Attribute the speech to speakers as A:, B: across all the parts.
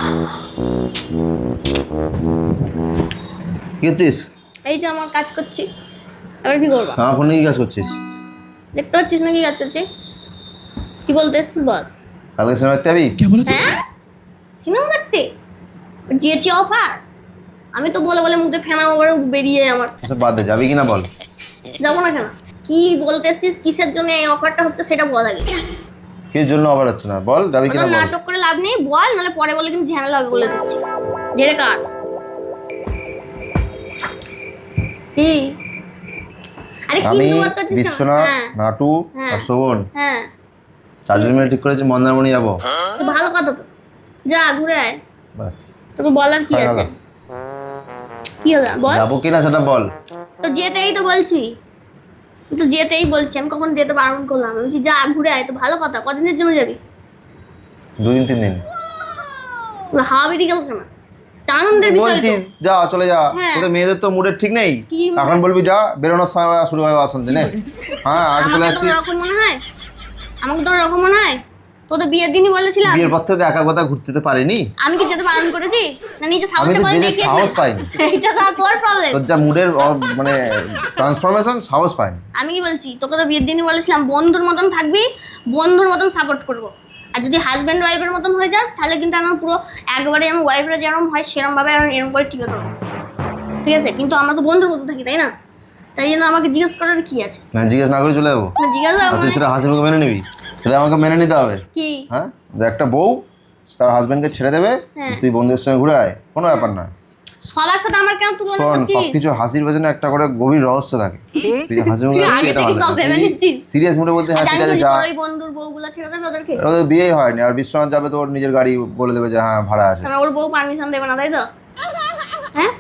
A: কি করছিস?
B: এই যে আমার কাজ করছি। আর কি করবো?
A: আমার ফোনে কি কাজ করছিস?
B: দেখতে পাচ্ছিস না কি কাজ করছি? কি বলতে এসছিস বল।
A: কালকে সিনেমা দেখতে যাবি?
B: হ্যাঁ, সিনেমা দেখতে জিয়েছি অফার। আমি তো বলে বলে মুখে ফেনা ওভারে বেরিয়ে যায় আমার।
A: আচ্ছা বাদ দে, যাবি কিনা বল।
B: যাবো না কেন? কি বলতে এসছিস, কিসের জন্য এই অফারটা হচ্ছে সেটা বল আগে।
A: কির জন্য আবার হচ্ছে না বল, যাবি কিনা বল।
B: নাটক করে লাভ নেই, বল, নাহলে পরে বলে কিন্তু ঝামেলা হবে বলে দিচ্ছি। জেরে কাজ কি? আরে কি
A: আমি
B: বলতে চাচ্ছিস না?
A: বিশ্বনাথ,
B: হ্যাঁ
A: নাটু
B: হ্যাঁ।
A: আর শোভন
B: হ্যাঁ,
A: চারজন মিলে ঠিক করেছি মন্দারমণি যাবো।
B: তো ভালো কথা তো, যা ঘুরে আয়।
A: বাস,
B: তোকে বলার কি আছে? কি হলো বল।
A: যাবো কিনা সেটা বল।
B: তো যেতেই তো বলছি, তো যেতেই বলছি, আমি কখন যেতে বারণ করলাম? আমি বলছি যা ঘুরে আয়, তো ভালো কথা। কদিনের জন্য যাবি?
A: 2-3 দিন।
B: হাওয়া বেরিয়ে গেল কেন? তা আনন্দের বিষয় তো।
A: বলছিস যা, চলে যা।
B: হ্যাঁ।
A: তোদের মেয়েদের তো মুডের ঠিক নেই।
B: কি
A: এখন বলবি যা, বেরোনোর সময় শুরু হয় অশান্তি নে। হ্যাঁ, আর চলে
B: আমাকে
A: যাচ্ছিস।
B: তোর রকম মনে হয়? আমাকে তোর রকম মনে হয়? তো তো বিয়ের দিনই বলেছিলাম।
A: বিয়ের পর থেকে একা কথা ঘুরতে তো পারিনি।
B: আমি কি যেতে বারণ করেছি? না নিজে
A: আমি
B: সাহসে
A: তো
B: বলে
A: যেতে
B: দেখিয়েছিলাম।
A: সাহস পাইনি।
B: সেইটা তো তোর প্রবলেম।
A: তোর যা মুডের মানে ট্রান্সফরমেশন, সাহস পাইনি।
B: আমি কি বলছি, তোকে তো বিয়ের দিনই বলেছিলাম বন্ধুর মতন থাকবি, বন্ধুর মতন সাপোর্ট করবো। আর যদি হাজব্যান্ড ওয়াইফের মতন হয়ে যাস, তাহলে কিন্তু আমার পুরো একবারে আমার ওয়াইফরা যেরকম হয় সেরকম ভাবে আমি এরকম করে টিকে দেবো। ঠিক আছে? কিন্তু আমরা তো বন্ধুর মতো থাকি, তাই না? তাই জন্য আমাকে জিজ্ঞেস করার কি আছে?
A: না জিজ্ঞেস না করে চলে যাবো।
B: না জিজ্ঞাসা
A: আর তুই সেটা হাসি মুখে মেনে নিবি? সেটা আমাকে মেনে নিতে হবে।
B: কি?
A: হ্যাঁ, যে একটা বউ তার হাজবেন্ডকে ছেড়ে দেবে,
B: হ্যাঁ।
A: তুই বন্ধুদের সঙ্গে ঘুরে আয়, কোনো ব্যাপার না।
B: সবার সাথে আমার কেন তুলনা
A: শোন,
B: করছিস?
A: সবকিছু হাসির পেছনে একটা করে গভীর রহস্য থাকে। তুই যে হাসি মুখে
B: তুই
A: আসছিস
B: আগে
A: এটা
B: থেকে
A: ভালো
B: সব ভেবে নিচ্ছিস।
A: সিরিয়াস মুডে বলতে হ্যাঁ
B: আচ্ছা,
A: ঠিক
B: আমি
A: আছে
B: বলছি
A: যা।
B: তোর ওই বন্ধুর বউগুলা ছেড়ে দেবে ওদেরকে?
A: ওদের বিয়েই হয়নি, আর বিশ্বনাথ যাবে তো ওর নিজের গাড়ি বলে দেবে যে হ্যাঁ ভাড়া আছে।
B: কারণ ওর বউ পারমিশন দেবে না, তাই তো? হ্যাঁ,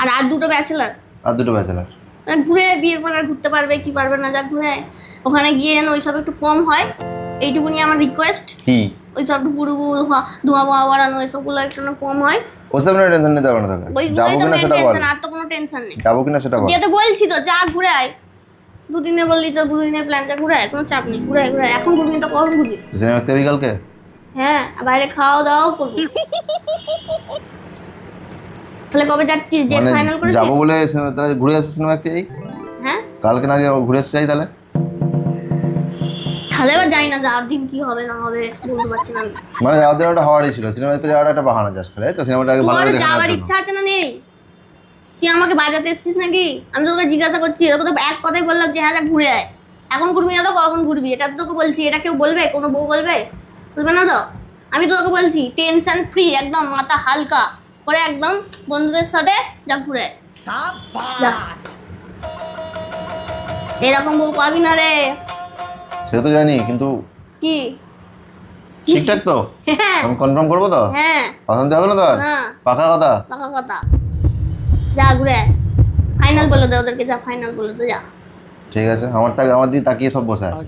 B: আর দুটো ব্যাচেলার
A: আর দুটো ব্যাচেলার।
B: ঘুরে বিয়ের পর আর ঘুরতে পারবে কি পারবে না, যা ঘুরে আয়। ওখানে গিয়ে যেন ওইসব একটু কম হয়, এইটুকুনি আমার রিকোয়েস্ট।
A: কি
B: ওইসব পুরু ধোঁয়া বোয়া বাড়ানো ওইসবগুলো একটু না কম হয়।
A: ওসব নিয়ে টেনশন নিতে হবে না তোকে। যাবো
B: ওইগুলোই তো
A: কিনা
B: মেন
A: সেটা বল।
B: টেনশন, আর তো কোনো টেনশন নেই।
A: যাবো কিনা সেটা বল।
B: যেতে বলছি তো, যা ঘুরে আয়। দুদিনে বললি তো, দুদিনের প্ল্যান, যা ঘুরে আয়, কোনো চাপ নেই। ঘুরে আয়, ঘুরে আয়। এখন ঘুরবি তো কখন ঘুরবি?
A: সিনেমা দেখতে যাবি কালকে?
B: হ্যাঁ, বাইরে খাওয়া দাওয়াও করবি। তাহলে কবে যাচ্ছিস? ডেট
A: মানে
B: ফাইনাল করেছিস?
A: যাবো বলে তাহলে ঘুরে আসছিস সিনেমা দেখতে যাই?
B: হ্যাঁ,
A: কালকে না গিয়ে ঘুরে আসতে যাই তাহলে?
B: তাহলে এবার জানি না যাওয়ার দিন কি হবে না হবে, বলতে পারছি না আমি।
A: মানে যাওয়ার দিন একটা হওয়ারই ছিল, সিনেমা দেখতে যাওয়াটা একটা বাহানা যাস খেলে তো সিনেমাটা আগে ভালো
B: তোর
A: করে দেখে
B: যাওয়ার
A: নেওয়ার জন্য।
B: ইচ্ছা আছে না নেই? তুই আমাকে বাজাতে এসছিস নাকি? আমি তোকে জিজ্ঞাসা করছি, এরকম তো এক কথাই বললাম যে হ্যাঁ যা ঘুরে আয়। এখন ঘুরবি না তো কখন ঘুরবি? এটা তো তোকে বলছি। এটা কেউ বলবে? কোনো বউ বলবে? বলবে না তো? আমি তো তোকে বলছি টেনশন ফ্রি, একদম মাথা হালকা করে, একদম বন্ধুদের সাথে যা ঘুরে আয়। যা। এরকম বউ পাবি না রে।
A: সে তো জানি, কিন্তু
B: কি?
A: ঠিকঠাক তো?
B: হ্যাঁ
A: আমি কনফার্ম করবো তো?
B: হ্যাঁ,
A: অশান্তি হবে না তো আর?
B: না
A: পাকা কথা।
B: পাকা কথা। যা ঘুরে আয়। ফাইনাল বলে দে ওদেরকে, যা ফাইনাল বলে দে, যা।
A: ঠিক আছে, আমার দিকে তাকিয়ে সব বসে আছে।